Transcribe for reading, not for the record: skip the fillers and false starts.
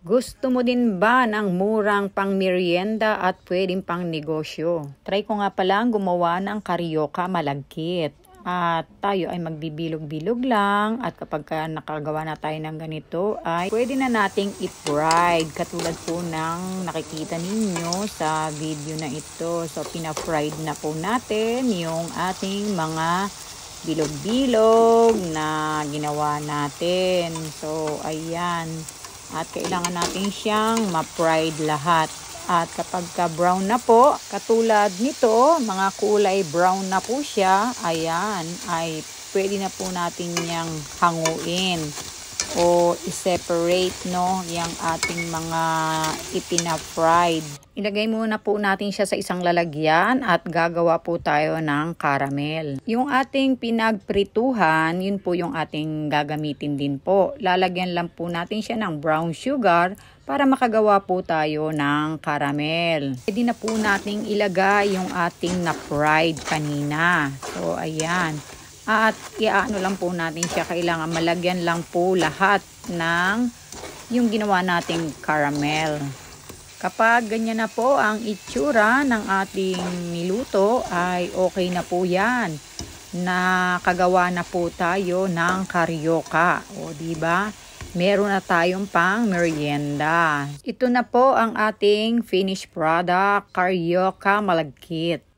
Gusto mo din ba ng murang pang merienda at pwedeng pang negosyo? Try ko nga pala gumawa ng karyoka malagkit. At tayo ay magbibilog-bilog lang at kapag nakagawa na tayo ng ganito ay pwede na nating i-fried katulad po ng nakikita ninyo sa video na ito. So pina-fried na po natin yung ating mga bilog-bilog na ginawa natin. So ayan. At kailangan natin siyang ma-fried lahat. At kapag brown na po, katulad nito, mga kulay brown na po siya, ayan, ay pwede na po natin niyang hanguin o i-separate, no, yung ating mga ipina-fried. Ilagay muna po natin siya sa isang lalagyan at gagawa po tayo ng caramel. Yung ating pinagprituhan, yun po yung ating gagamitin din po. Lalagyan lang po natin siya ng brown sugar para makagawa po tayo ng caramel. Pwede na po nating ilagay yung ating na-fried kanina. So, ayan. At iaano lang po natin siya. Kailangan malagyan lang po lahat ng yung ginawa nating caramel. Kapag ganyan na po ang itsura ng ating niluto ay okay na po yan. Nakagawa na po tayo ng karyoka. O diba? Meron na tayong pang merienda. Ito na po ang ating finished product, karyoka malagkit.